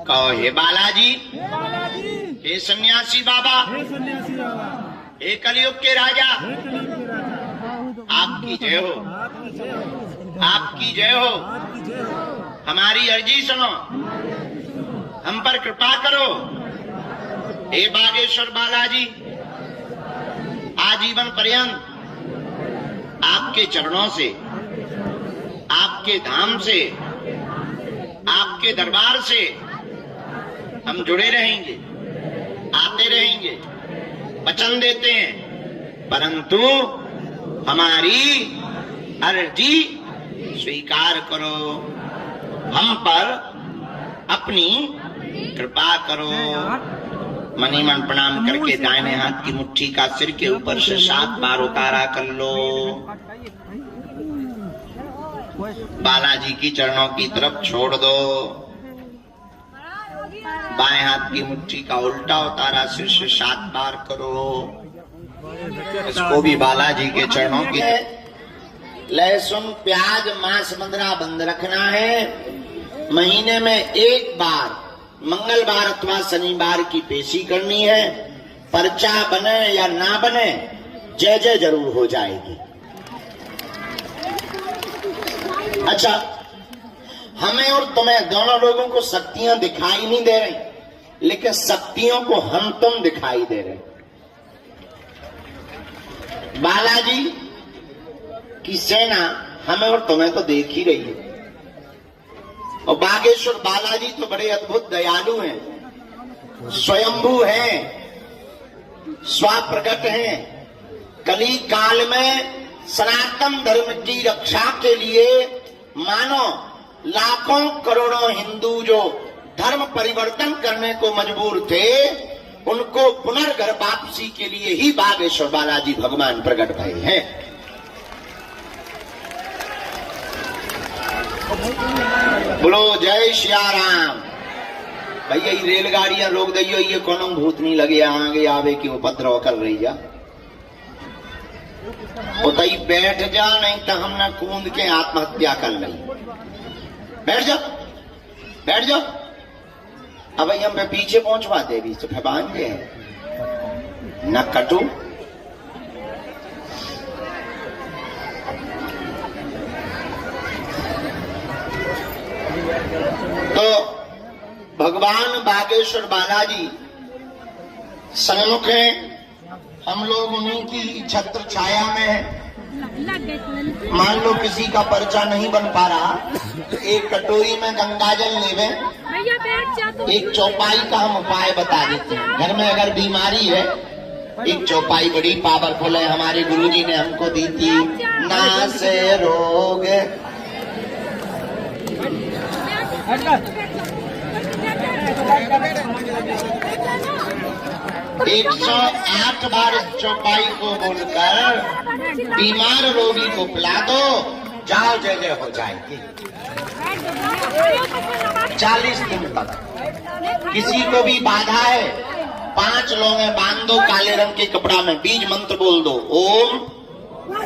कहो हे बालाजी, हे सन्यासी बाबा, हे कलयुग के राजा, आपकी जय हो, आपकी जय हो। हमारी अर्जी सुनो, हम पर कृपा करो। हे बागेश्वर बालाजी, आजीवन पर्यंत आपके चरणों से, आपके धाम से, आपके दरबार से हम जुड़े रहेंगे, आते रहेंगे, वचन देते हैं, परंतु हमारी अर्जी स्वीकार करो, हम पर अपनी कृपा करो। मनी मन प्रणाम करके दाहिने हाथ की मुट्ठी का सिर के ऊपर से 7 बार उतारा कर लो। बालाजी की चरणों की तरफ छोड़ दो। बाएं हाथ की मुट्ठी का उल्टा उतारा सिर से 7 बार करो। इसको भी बालाजी के चरणों की। लहसुन, प्याज, मांस, मदिरा बंद रखना है। महीने में एक बार मंगलवार अथवा शनिवार की पेशी करनी है। पर्चा बने या ना बने, जय जय जरूर हो जाएगी। अच्छा, हमें और तुम्हें दोनों लोगों को शक्तियां दिखाई नहीं दे रही, लेकिन शक्तियों को हम तुम दिखाई दे रहे। बालाजी की सेना हमें और तुम्हें तो देख ही रही है। और बागेश्वर बालाजी तो बड़े अद्भुत दयालु हैं, स्वयंभू हैं, स्वाप्रगट हैं। कली काल में सनातन धर्म की रक्षा के लिए मानो लाखों करोड़ों हिंदू जो धर्म परिवर्तन करने को मजबूर थे, उनको पुनर्घर वापसी के लिए ही बागेश्वर बालाजी भगवान प्रकट भए हैं। बोलो जय सिया राम। भैया ये रेलगाड़ियां रोक दियो, ये कोनो भूत नहीं लगे आगे आवे कि उपद्रव कर रही जा। उतई बैठ जा, नहीं तो हमने कूद के आत्महत्या कर ली। बैठ जा, बैठ जा। अब भैया मैं पीछे पहुंचवा दे, बीच से बांध गए न कटू। तो भगवान बागेश्वर बालाजी सन्मुख हैं, हम लोग उन्हीं की छत्र छाया में हैं। मान लो किसी का पर्चा नहीं बन पा रहा, तो एक कटोरी में गंगाजल लेवे, एक चौपाई का हम उपाय बता देते हैं। घर में अगर बीमारी है, एक चौपाई बड़ी पावरफुल है, हमारे गुरुजी ने हमको दी थी। नास रोग 108 बार चौपाई को बोलकर बीमार रोगी को पिला दो, जाओ जय जय हो जाएगी। 40 दिन तक किसी को भी बाधा है, 5 लोग बांध दो काले रंग के कपड़ा में, बीज मंत्र बोल दो, ओम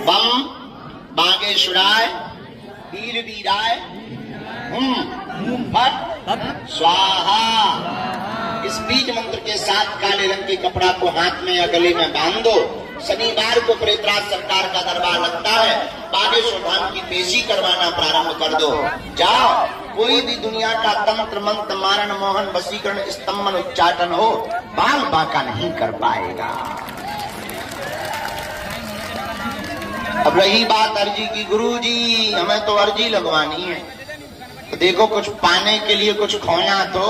बम बागेश्वराय वीर वीराय फट स्वाहा। इस बीज मंत्र के साथ काले रंग के कपड़ा को हाथ में या गले में बांध दो। शनिवार को प्रेतराज सरकार का दरबार लगता है, बागेश्वर धाम की पेशी करवाना प्रारंभ कर दो। जाओ, कोई भी दुनिया का तंत्र मंत्र मारण मोहन वशीकरण स्तंभन उच्चाटन हो, बाल बाका नहीं कर पाएगा। अब रही बात अर्जी की, गुरुजी हमें तो अर्जी लगवानी है। तो देखो, कुछ पाने के लिए कुछ खोना तो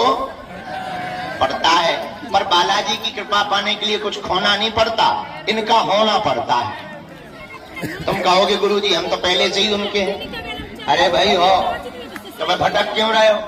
पड़ता है, पर बालाजी की कृपा पाने के लिए कुछ खोना नहीं पड़ता, इनका होना पड़ता है। तुम कहोगे गुरुजी हम तो पहले से ही उनके हैं। अरे भाई हो तो मैं भटक क्यों रहे हो?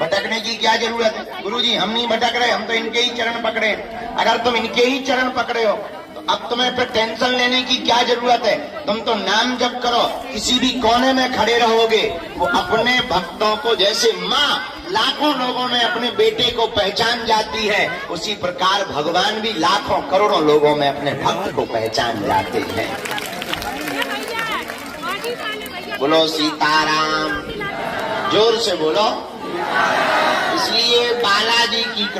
भटकने की क्या जरूरत है? गुरुजी हम नहीं भटक रहे, हम तो इनके ही चरण पकड़े। अगर तुम इनके ही चरण पकड़े हो तो अब तुम्हें फिर टेंशन लेने की क्या जरूरत है? तुम तो नाम जप करो, किसी भी कोने में खड़े रहोगे। वो अपने भक्तों को जैसे माँ लाखों लोगों में अपने बेटे को पहचान जाती है, उसी प्रकार भगवान भी लाखों करोड़ों लोगों में अपने भक्त को पहचान जाते हैं। बोलो सीताराम, जोर से बोलो। इसलिए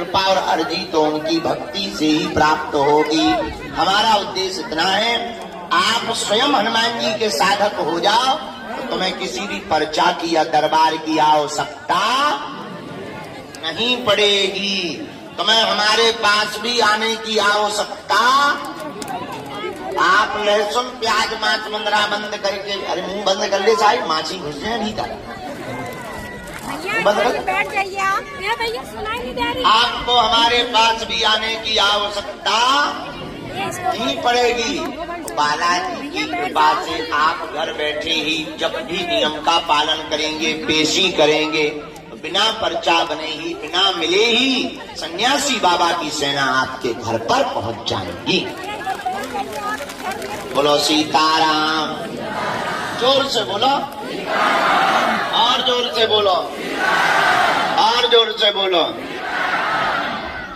कृपा और अर्जी तो उनकी भक्ति से ही प्राप्त होगी। हमारा उद्देश्य इतना है, आप स्वयं हनुमान जी के साधक हो जाओ तो तुम्हें किसी भी पर्चा की या दरबार की आवश्यकता नहीं पड़ेगी। तुम्हें हमारे पास भी आने की आवश्यकता, आप लहसुन प्याज मांस मंदरा बंद करके, अरे मुंह बंद कर ले साहिब, माछी घुस जाए भीतर। बैठ जाइए आप, मेरा भैया सुनाई नहीं दे रही। आपको हमारे पास भी आने की आवश्यकता नहीं पड़ेगी। बालाजी की कृपा से आप घर बैठे ही जब भी नियम का पालन करेंगे, पेशी करेंगे, बिना पर्चा बने ही, बिना मिले ही सन्यासी बाबा की सेना आपके घर पर पहुंच जाएगी। बोलो सीताराम, जोर से बोलो, और जोर से बोलो, और जोर से बोलो।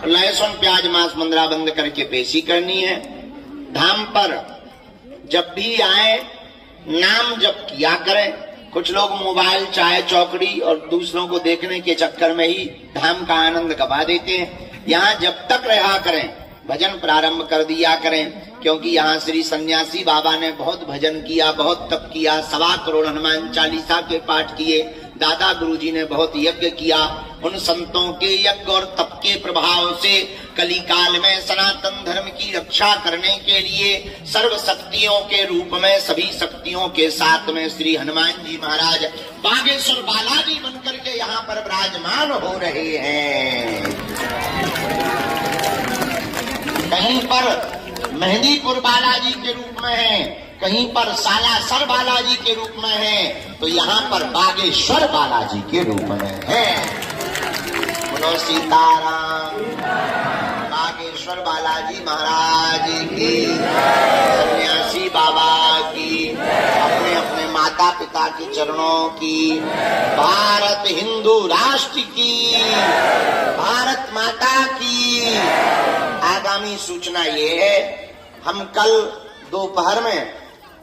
लहसुन प्याज मांस मंदरा बंद करके पेशी करनी है। धाम पर जब भी आए नाम जप किया करें। कुछ लोग मोबाइल, चाय, चौकड़ी और दूसरों को देखने के चक्कर में ही धाम का आनंद गवा देते हैं। यहाँ जब तक रहा करें, भजन प्रारंभ कर दिया करें, क्योंकि यहाँ श्री सन्यासी बाबा ने बहुत भजन किया, बहुत तप किया, 1.25 करोड़ हनुमान चालीसा के पाठ किए। दादा गुरुजी ने बहुत यज्ञ किया। उन संतों के यज्ञ और तप के प्रभाव से कलिकाल में सनातन धर्म की रक्षा करने के लिए सर्व शक्तियों के रूप में, सभी शक्तियों के साथ में श्री हनुमान जी महाराज बागेश्वर बालाजी बनकर के यहाँ पर विराजमान हो रहे हैं। कहीं पर मेहंदीपुर बालाजी के रूप में है, कहीं पर सालासर बालाजी के रूप में है, तो यहाँ पर बागेश्वर बालाजी के रूप में है। बोलो सीताराम, बागेश्वर बालाजी महाराज की, सन्यासी बाबा की, अपने अपने माता पिता के चरणों की, भारत हिंदू राष्ट्र की, भारत माता की। आगामी सूचना ये है, हम कल दोपहर में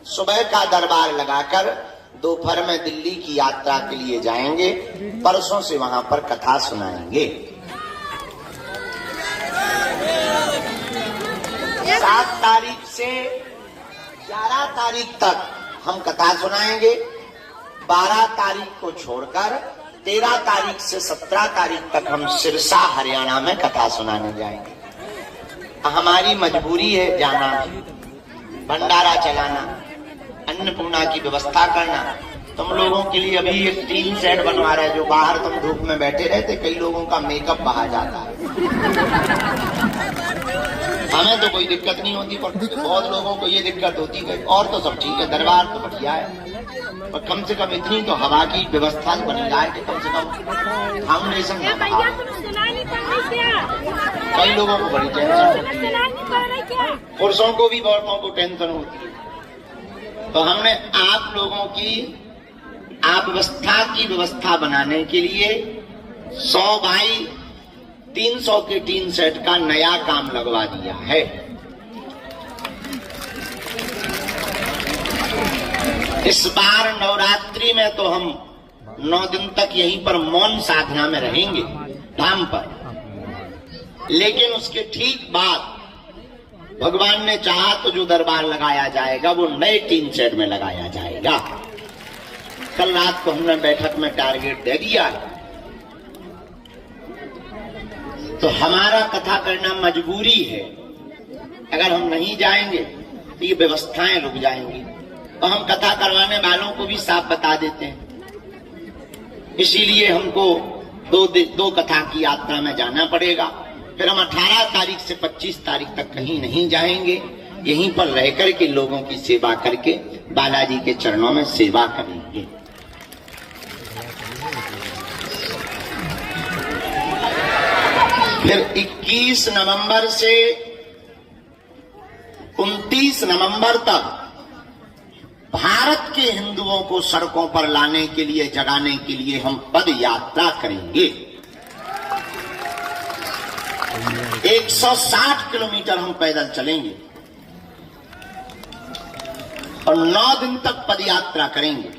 सुबह का दरबार लगाकर दोपहर में दिल्ली की यात्रा के लिए जाएंगे। परसों से वहां पर कथा सुनाएंगे। 7 तारीख से 11 तारीख तक हम कथा सुनाएंगे। 12 तारीख को छोड़कर 13 तारीख से 17 तारीख तक हम सिरसा हरियाणा में कथा सुनाने जाएंगे। हमारी मजबूरी है जाना, भंडारा चलाना, अन्नपूर्णा की व्यवस्था करना। तुम लोगों के लिए अभी एक टीन सेट बनवा रहे हैं, जो बाहर तुम धूप में बैठे रहते, कई लोगों का मेकअप बाहर जाता है। हमें तो कोई दिक्कत नहीं होती, पर बहुत लोगों को ये दिक्कत होती है। और तो सब ठीक है, दरबार तो बढ़िया है, पर कम से कम इतनी तो हवा की व्यवस्था बनी जाए कि कम से कम फाउंडेशन। कई लोगों को बड़ी टेंशन, पुरुषों को भी औरतों को टेंशन होती है। तो हमने आप लोगों की आप व्यवस्था बनाने के लिए 100 बाई 300 के टीन सेट का नया काम लगवा दिया है। इस बार नवरात्रि में तो हम 9 दिन तक यहीं पर मौन साधना में रहेंगे धाम पर, लेकिन उसके ठीक बाद भगवान ने चाहा तो जो दरबार लगाया जाएगा वो नए टीन सेट में लगाया जाएगा। कल रात को हमने बैठक में टारगेट दे दिया, तो हमारा कथा करना मजबूरी है। अगर हम नहीं जाएंगे तो ये व्यवस्थाएं रुक जाएंगी, और हम कथा करवाने वालों को भी साफ बता देते हैं। इसीलिए हमको दो कथा की यात्रा में जाना पड़ेगा। फिर हम 18 तारीख से 25 तारीख तक कहीं नहीं जाएंगे, यहीं पर रह करके लोगों की सेवा करके बालाजी के चरणों में सेवा करेंगे। फिर 21 नवंबर से 29 नवंबर तक भारत के हिंदुओं को सड़कों पर लाने के लिए, जगाने के लिए हम पद यात्रा करेंगे। 160 किलोमीटर हम पैदल चलेंगे और 9 दिन तक पद यात्रा करेंगे।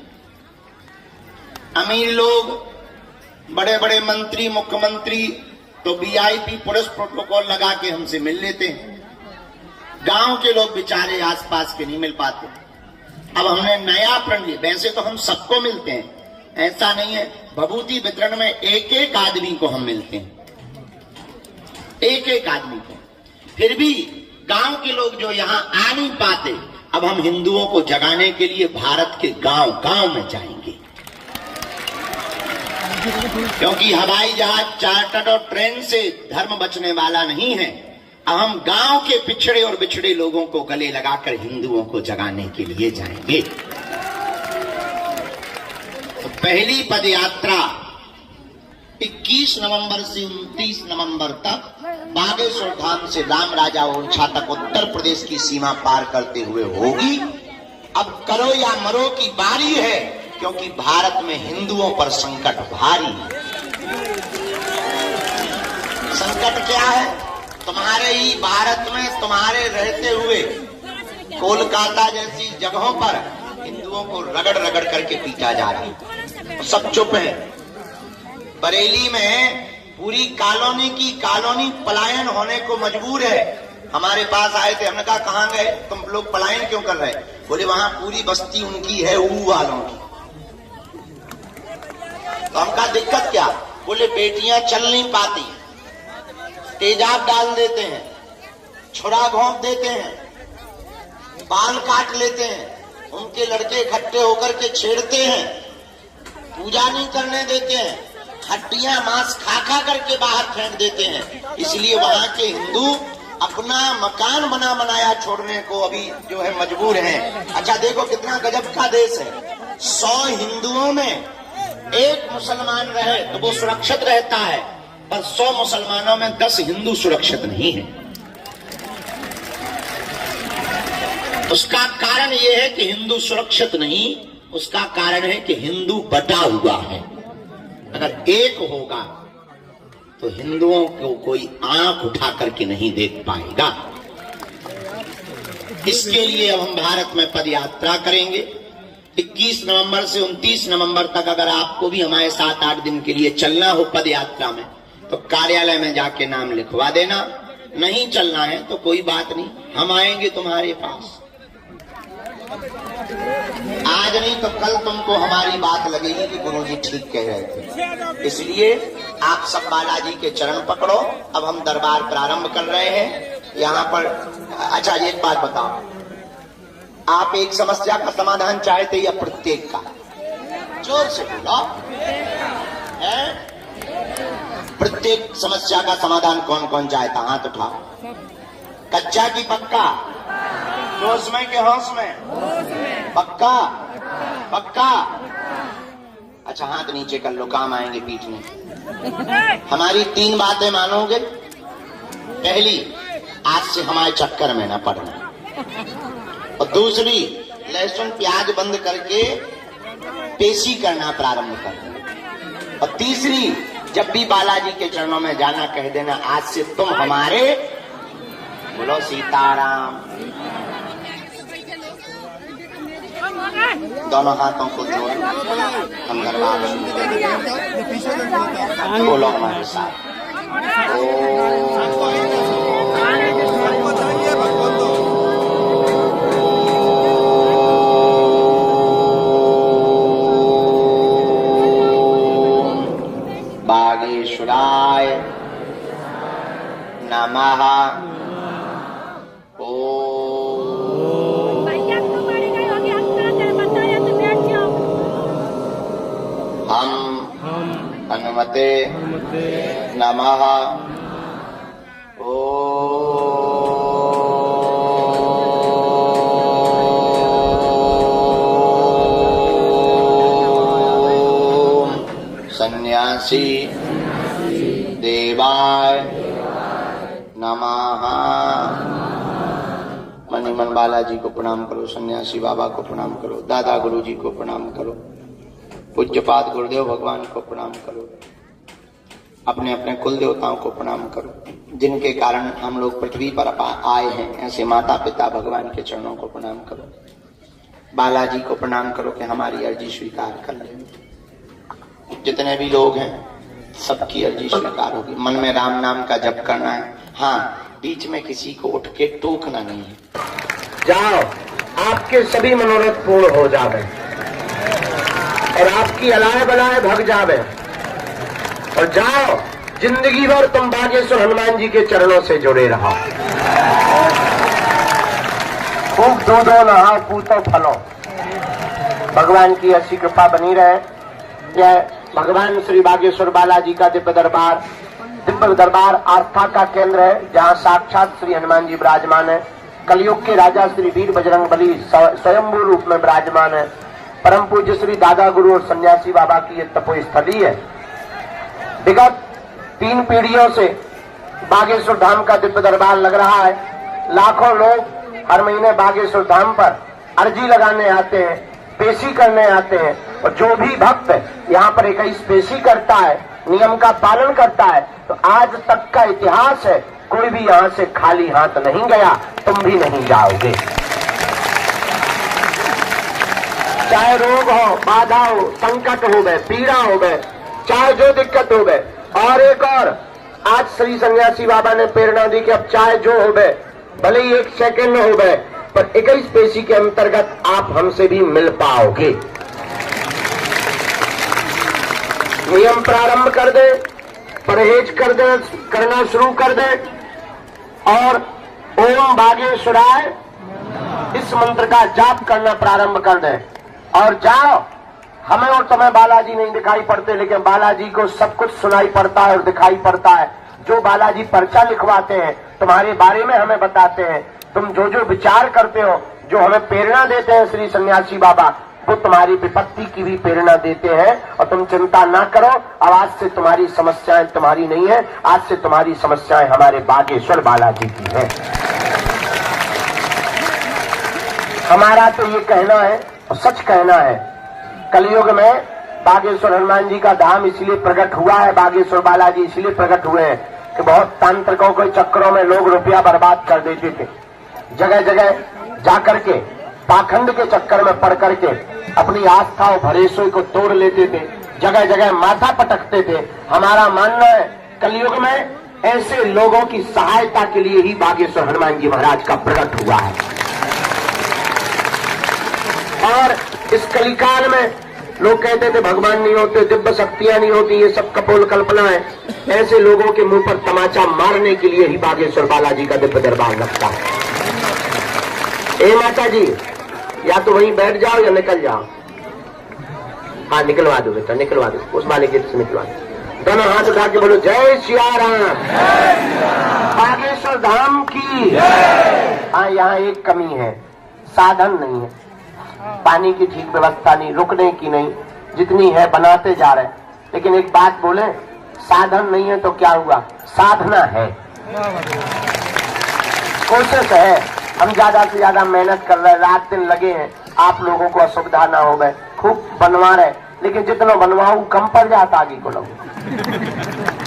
अमीर लोग, बड़े बड़े मंत्री, मुख्यमंत्री तो वीआईपी पुलिस प्रोटोकॉल लगा के हमसे मिल लेते हैं। गांव के लोग बेचारे आसपास के नहीं मिल पाते। अब हमने नया प्रण लिया, वैसे तो हम सबको मिलते हैं, ऐसा नहीं है। भभूति वितरण में एक एक आदमी को हम मिलते हैं, एक एक आदमी को। फिर भी गांव के लोग जो यहाँ आ नहीं पाते, अब हम हिंदुओं को जगाने के लिए भारत के गांव गांव में जाएंगे, क्योंकि हवाई जहाज, चार्टर्ड और ट्रेन से धर्म बचने वाला नहीं है। अब हम गांव के पिछड़े और बिछड़े लोगों को गले लगाकर हिंदुओं को जगाने के लिए जाएंगे। तो पहली पदयात्रा 21 नवंबर से 29 नवंबर तक बागेश्वर धाम से राम राजा ओरछा तक उत्तर प्रदेश की सीमा पार करते हुए होगी। अब करो या मरो की बारी है, क्योंकि भारत में हिंदुओं पर संकट भारी है। संकट क्या है? तुम्हारे ही भारत में तुम्हारे रहते हुए कोलकाता जैसी जगहों पर हिंदुओं को रगड़ रगड़ करके पीटा जा रहा है, सब चुप है। बरेली में पूरी कॉलोनी पलायन होने को मजबूर है। हमारे पास आए थे, हमने कहा कहां गए तुम लोग, पलायन क्यों कर रहे? बोले वहां पूरी बस्ती उनकी है, ऊ वालों की। तो हम कहा दिक्कत क्या? बोले बेटियां चल नहीं पाती, तेजाब डाल देते हैं, छुरा घोंप देते हैं, बाल काट लेते हैं, उनके लड़के इकट्ठे होकर के छेड़ते हैं, पूजा नहीं करने देते हैं, हड्डियां मांस खा खा करके बाहर फेंक देते हैं। इसलिए वहां के हिंदू अपना मकान बना बनाया छोड़ने को अभी जो है मजबूर हैं। अच्छा देखो कितना गजब का देश है। 100 हिंदुओं में एक मुसलमान रहे तो वो सुरक्षित रहता है, पर 100 मुसलमानों में 10 हिंदू सुरक्षित नहीं है। उसका कारण यह है कि हिंदू सुरक्षित नहीं, उसका कारण है कि हिंदू बटा हुआ है। अगर एक होगा तो हिंदुओं को कोई आंख उठा करके नहीं देख पाएगा। इसके लिए अब हम भारत में पदयात्रा करेंगे 21 नवंबर से 29 नवंबर तक। अगर आपको भी हमारे 7-8 दिन के लिए चलना हो पदयात्रा में, तो कार्यालय में जाके नाम लिखवा देना। नहीं चलना है तो कोई बात नहीं, हम आएंगे तुम्हारे पास। आज नहीं तो कल तुमको हमारी बात लगेगी कि गुरुजी ठीक कह रहे थे। इसलिए आप सब बालाजी के चरण पकड़ो। अब हम दरबार प्रारंभ कर रहे हैं यहाँ पर। अच्छा एक बात बताओ, आप एक समस्या का समाधान चाहते या प्रत्येक का? जोर से बोलो। प्रत्येक समस्या का समाधान कौन कौन चाहता? हाथ उठाओ। कच्चा की पक्का? जोश में के होश में? पक्का? पक्का? अच्छा हाथ नीचे कर लो, काम आएंगे पीटने। हमारी 3 बातें मानोगे? पहली, आज से हमारे चक्कर में न पड़ना। और दूसरी, लहसुन प्याज बंद करके पेशी करना प्रारंभ करना। और तीसरी, जब भी बालाजी के चरणों में जाना कह देना आज से तुम हमारे। बोलो सीताराम। दोनों हाथों को जोड़ हम दरबार बोलो हमारे साथ। बागेश्वराय नमः। हम हनुमते नमः। सन्यासी देवाय नमः। मणिमन बालाजी को प्रणाम करो, सन्यासी बाबा को प्रणाम करो, दादा गुरुजी को प्रणाम करो, पूज्यपाद गुरुदेव भगवान को प्रणाम करो, अपने अपने कुल देवताओं को प्रणाम करो, जिनके कारण हम लोग पृथ्वी पर आए हैं। ऐसे माता पिता भगवान के चरणों को प्रणाम करो, बालाजी को प्रणाम करो कि हमारी अर्जी स्वीकार कर लें। जितने भी लोग हैं सबकी अर्जी स्वीकार होगी। मन में राम नाम का जप करना है। हाँ, बीच में किसी को उठ के टोकना नहीं है। जाओ, आपके सभी मनोरथ पूर्ण हो जावे और आपकी अलाय बलाय भग जावे। और जाओ, जिंदगी भर तुम बागेश्वर हनुमान जी के चरणों से जुड़े रहो। खूब दूधो नहाओ, पूतो फलो। भगवान की ऐसी कृपा बनी रहे। यह भगवान श्री बागेश्वर बालाजी का दिव्य दरबार आस्था का केंद्र है, जहाँ साक्षात श्री हनुमान जी विराजमान है। कलयुग के राजा श्री वीर बजरंग बली स्वयंभू रूप में विराजमान है। परम पूज्य श्री दादा गुरु और सन्यासी बाबा की यह तपोस्थली है। विगत 3 पीढ़ियों से बागेश्वर धाम का दिव्य दरबार लग रहा है। लाखों लोग हर महीने बागेश्वर धाम पर अर्जी लगाने आते हैं, पेशी करने आते हैं। और जो भी भक्त यहाँ पर 21 पेशी करता है, नियम का पालन करता है, तो आज तक का इतिहास है, कोई भी यहाँ से खाली हाथ नहीं गया। तुम भी नहीं जाओगे। चाहे रोग हो, बाधा हो, संकट हो गए, पीड़ा हो गए, चाहे जो दिक्कत हो गए। और एक और, आज श्री सन्यासी बाबा ने प्रेरणा दी कि अब चाहे जो हो गए, भले ही 1 सेकंड हो गए, पर 21 पेशी के अंतर्गत आप हमसे भी मिल पाओगे। नियम प्रारंभ कर दे, परहेज कर दे, करना शुरू कर दे और ओम बागेश्वराय इस मंत्र का जाप करना प्रारंभ कर दे। और जाओ, हमें और तुम्हें बालाजी नहीं दिखाई पड़ते, लेकिन बालाजी को सब कुछ सुनाई पड़ता है और दिखाई पड़ता है। जो बालाजी पर्चा लिखवाते हैं, तुम्हारे बारे में हमें बताते हैं, तुम जो जो विचार करते हो, जो हमें प्रेरणा देते हैं श्री सन्यासी बाबा, वो तुम्हारी विपत्ति की भी प्रेरणा देते हैं। और तुम चिंता ना करो, अब आज से तुम्हारी समस्याएं तुम्हारी नहीं है, आज से तुम्हारी समस्याएं हमारे बागेश्वर बालाजी की है। हमारा तो ये कहना है और सच कहना है, कलयुग में बागेश्वर हनुमान जी का धाम इसलिए प्रकट हुआ है, बागेश्वर बालाजी इसलिए प्रकट हुए हैं कि बहुत तांत्रिकों के चक्करों में लोग रुपया बर्बाद कर देते थे। जगह जगह जाकर के पाखंड के चक्कर में पड़ करके अपनी आस्था और भरोसे को तोड़ लेते थे, जगह जगह माथा पटकते थे। हमारा मानना है, कलयुग में ऐसे लोगों की सहायता के लिए ही बागेश्वर हनुमान जी महाराज का प्रकट हुआ है। और इस कलिकाल में लोग कहते थे भगवान नहीं होते, दिव्य शक्तियां नहीं होती, ये सब कपोल कल्पना है। ऐसे लोगों के मुंह पर तमाचा मारने के लिए ही बागेश्वर बालाजी का दिव्य दरबार लगता है। ए माता जी, या तो वहीं बैठ जाओ या निकल जाओ। हाँ, निकलवा दो बेटा, निकलवा दो, उस वाले गेट से निकलवा दो। दोनों हाथ उठा के बोलो जय सिया राम, बागेश्वर धाम की। हाँ, यहाँ एक कमी है, साधन नहीं है, पानी की ठीक व्यवस्था नहीं, रुकने की नहीं, जितनी है बनाते जा रहे हैं। लेकिन एक बात बोले, साधन नहीं है तो क्या हुआ, साधना है, कोशिश है। हम ज्यादा से ज्यादा मेहनत कर रहे हैं, रात दिन लगे हैं, आप लोगों को असुविधा ना हो गए, खूब बनवा रहे, लेकिन जितना बनवाऊ कम पड़ जाता आगे को लोग।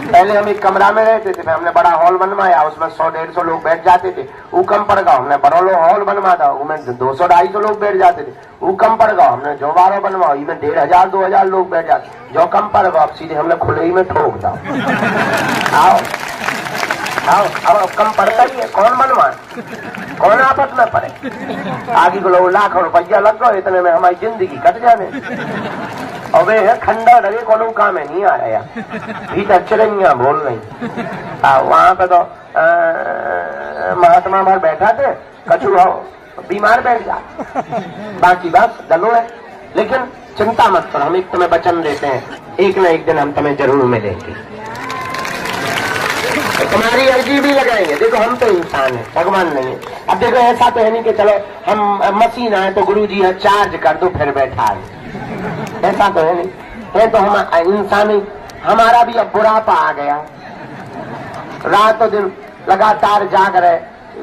पहले हम एक कमरा में रहते थे, हमने बड़ा हॉल बनवाया, उसमें 100-150 लोग बैठ जाते थे, वो कम पड़ गया। हमने बड़ा हॉल बनवा था, उसमें 200-250 लोग बैठ जाते थे, वो कम पड़ गया। हमने जो 12 बनवाओ, इसमें 1500-2000 लोग बैठ जाते, जो कम पड़ गया, अब सीधे हमने खुले ही में ठोक दो। आओ आओ, अब कम पड़ता ही है, कौन बनवाए, कौन आपस में पड़े। आगे को लोग लाखों रुपया लग गए, इतने में हमारी जिंदगी कट जाने। और वे है खंडा डरे कोनो काम में नहीं आया, भीतर चिड़िया बोल रही। वहां पे तो महात्मा भर बैठा थे, कछु बीमार बैठ जा, बाकी बात दलो है। लेकिन चिंता मत करो, हम एक तुम्हें वचन देते हैं, एक न एक दिन हम तुम्हें जरूर मिलेंगे, तो तुम्हारी अर्जी भी लगाएंगे। देखो, हम तो इंसान है, भगवान नहीं है। अब देखो, ऐसा तो है नहीं कि चलो हम मशीन आए तो गुरुजी है चार्ज कर दो फिर बैठा है, ऐसा तो है नहीं है। तो हम इंसान ही, हमारा भी अब बुढ़ापा आ गया, रातों दिन लगातार जाग रहे,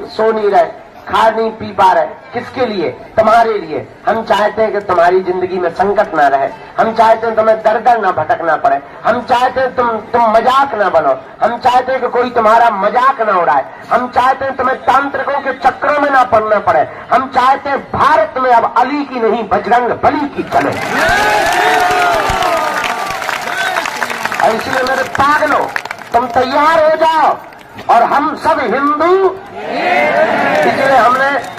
सो नहीं रहे, खा नहीं पी पा रहे। किसके लिए? तुम्हारे लिए। हम चाहते हैं कि तुम्हारी जिंदगी में संकट ना रहे, हम चाहते हैं तुम्हें दर दर ना भटकना पड़े, हम चाहते हैं तुम मजाक ना बनो, हम चाहते हैं कि कोई तुम्हारा मजाक ना उड़ाए, हम चाहते हैं तुम्हें तांत्रिकों के चक्रों में ना पड़ना पड़े, हम चाहते हैं भारत में अब अली की नहीं बजरंग बली की चले। और इसलिए मेरे पागलों, तुम तैयार हो जाओ और हम सब हिंदू। इसलिए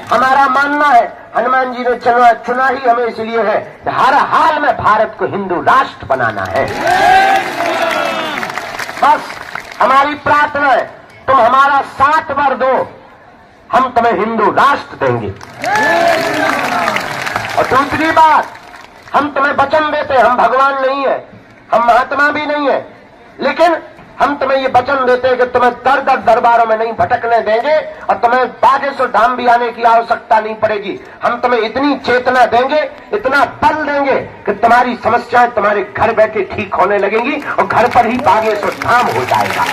हमारा मानना है, हनुमान जी ने चुना ही हमें इसलिए है कि हर हाल में भारत को हिंदू राष्ट्र बनाना है। बस हमारी प्रार्थना है, तुम हमारा साथ वर दो, हम तुम्हें हिंदू राष्ट्र देंगे। और दूसरी बात, हम तुम्हें वचन देते, हम भगवान नहीं है, हम महात्मा भी नहीं है, लेकिन हम तुम्हें ये वचन देते हैं कि तुम्हें दर दर दरबारों में नहीं भटकने देंगे और तुम्हें बागेश्वर धाम भी आने की आवश्यकता नहीं पड़ेगी। हम तुम्हें इतनी चेतना देंगे, इतना बल देंगे कि तुम्हारी समस्याएं तुम्हारे घर बैठे ठीक होने लगेंगी और घर पर ही बागेश्वर धाम हो जाएगा।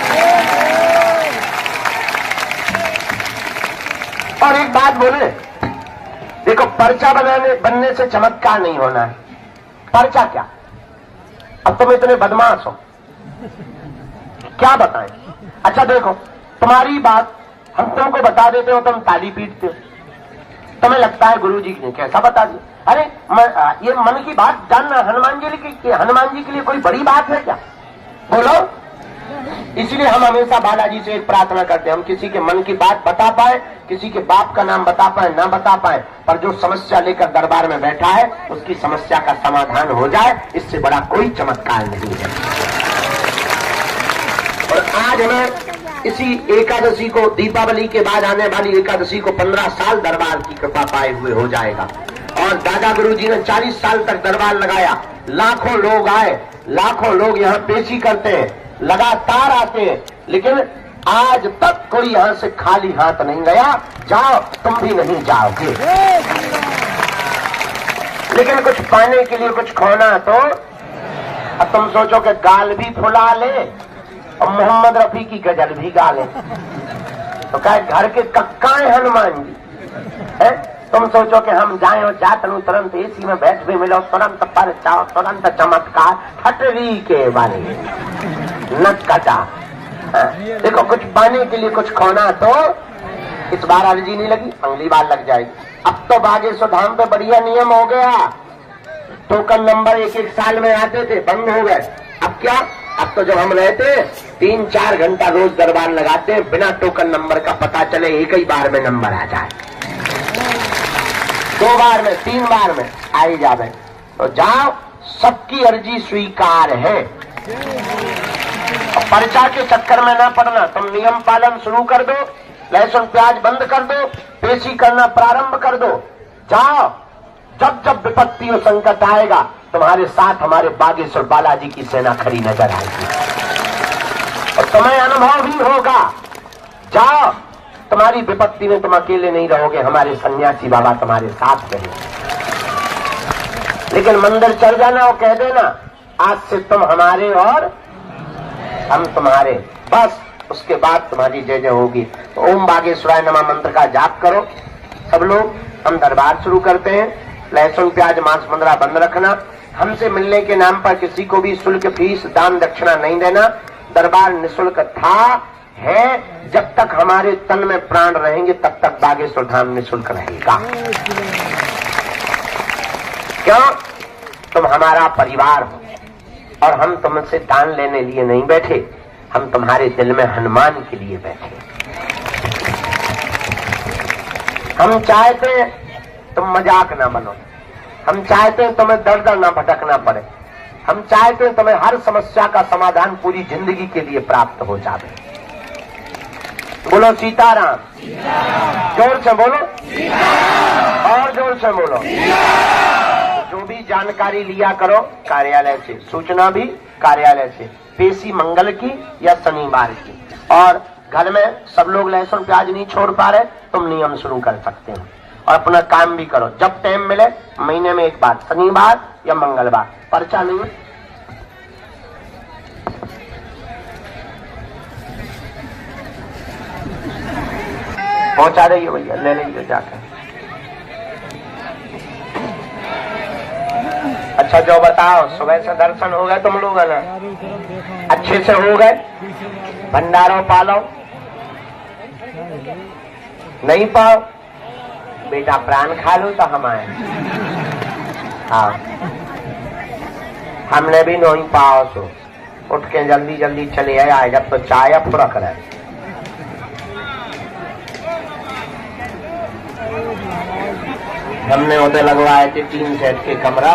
और एक बात बोले, देखो पर्चा बनने से चमत्कार नहीं होना है। पर्चा क्या? अब तुम इतने बदमाश हो, क्या बताएं? अच्छा देखो, तुम्हारी बात हम तुमको बता देते हो, तुम ताली पीटते हो, तुम्हें लगता है गुरुजी ने कैसा बता दिया। अरे ये मन की बात जानना हनुमान जी के लिए कोई बड़ी बात है क्या? बोलो। इसलिए हम हमेशा बालाजी से एक प्रार्थना करते हैं, हम किसी के मन की बात बता पाए, किसी के बाप का नाम बता पाए ना बता पाए, पर जो समस्या लेकर दरबार में बैठा है उसकी समस्या का समाधान हो जाए, इससे बड़ा कोई चमत्कार नहीं है। और आज हमें इसी एकादशी को, दीपावली के बाद आने वाली एकादशी को 15 साल दरबार की कृपा पाए हुए हो जाएगा। और दादा गुरुजी ने 40 साल तक दरबार लगाया, लाखों लोग आए, लाखों लोग यहाँ पेशी करते हैं, लगातार आते हैं, लेकिन आज तक कोई यहाँ से खाली हाथ नहीं गया। जाओ, तुम भी नहीं जाओगे, लेकिन कुछ पाने के लिए कुछ खोना तो। अब तुम सोचो कि गाल भी फुला ले और मोहम्मद रफी की गजल भी गा ले, तो क्या घर के कक्का है हनुमान जी है? तुम सोचो कि हम जाए और जात तुरंत एसी में बैठ भी मिलो, तुरंत पर चाओ, तुरंत चमत्कार, हटरी के बारे नट कटा। देखो, कुछ पाने के लिए कुछ खोना तो। इस बार अर्जी नहीं लगी, अगली बार लग जाएगी। अब तो बागेश्वर धाम पे बढ़िया नियम हो गया, टोकन नंबर एक साल में आते थे, बंद हो गए। अब क्या, अब तो जब हम रहते 3-4 घंटा रोज दरबार लगाते हैं, बिना टोकन नंबर का पता चले एक ही बार में नंबर आ जाए, 2 बार में 3 बार में आई जावे। तो जाओ, सबकी अर्जी स्वीकार है। पर्चा के चक्कर में ना पड़ना, तुम नियम पालन शुरू कर दो, लहसुन प्याज बंद कर दो, पेशी करना प्रारंभ कर दो। जाओ, जब जब विपत्ति और संकट आएगा, तुम्हारे साथ हमारे बागेश्वर बालाजी की सेना खड़ी नजर आएगी और तुम्हें अनुभव भी होगा। जाओ, तुम्हारी विपत्ति में तुम अकेले नहीं रहोगे, हमारे सन्यासी बाबा तुम्हारे साथ रहेंगे। लेकिन मंदिर चल जाना और कह देना, आज से तुम हमारे और हम तुम्हारे, बस उसके बाद तुम्हारी जय जय होगी। तो ओम बागेश्वराय नमः मंत्र का जाप करो सब लोग। हम दरबार शुरू करते हैं। लहसुन प्याज मांस मंदरा बंद रखना। हमसे मिलने के नाम पर किसी को भी शुल्क, फीस, दान दक्षिणा नहीं देना। दरबार निःशुल्क था, है, जब तक हमारे तन में प्राण रहेंगे तब तक बागेश्वर धाम निःशुल्क रहेगा। क्यों? तुम हमारा परिवार हो और हम तुमसे दान लेने लिए नहीं बैठे, हम तुम्हारे दिल में हनुमान के लिए बैठे। हम चाहते तुम मजाक ना बनो, हम चाहते हैं तुम्हें दर दर ना भटकना पड़े, हम चाहते हैं तुम्हें हर समस्या का समाधान पूरी जिंदगी के लिए प्राप्त हो जाए। बोलो सीताराम, जोर से बोलो, और जोर से बोलो। जो भी जानकारी लिया करो कार्यालय से, सूचना भी कार्यालय से, पेशी मंगल की या शनिवार की। और घर में सब लोग लहसुन प्याज नहीं छोड़ पा रहे, तुम नियम शुरू कर सकते हो और अपना काम भी करो। जब टाइम मिले, महीने में एक बार, शनिवार या मंगलवार। पर्चा नहीं है, पहुंचा रही है भैया, ले लीजिए जाकर। अच्छा जो बताओ, सुबह से दर्शन हो गए तुम लोग ना? अच्छे से हो गए? भंडारों पालो नहीं पाओ बेटा, प्राण खा लो तो हम आए। हाँ, हमने भी नहीं पाओ सो उठ के जल्दी जल्दी चले आए, जब तो चाय फुरक रहे। हमने उधर लगवाए थे 3 सेट के कमरा,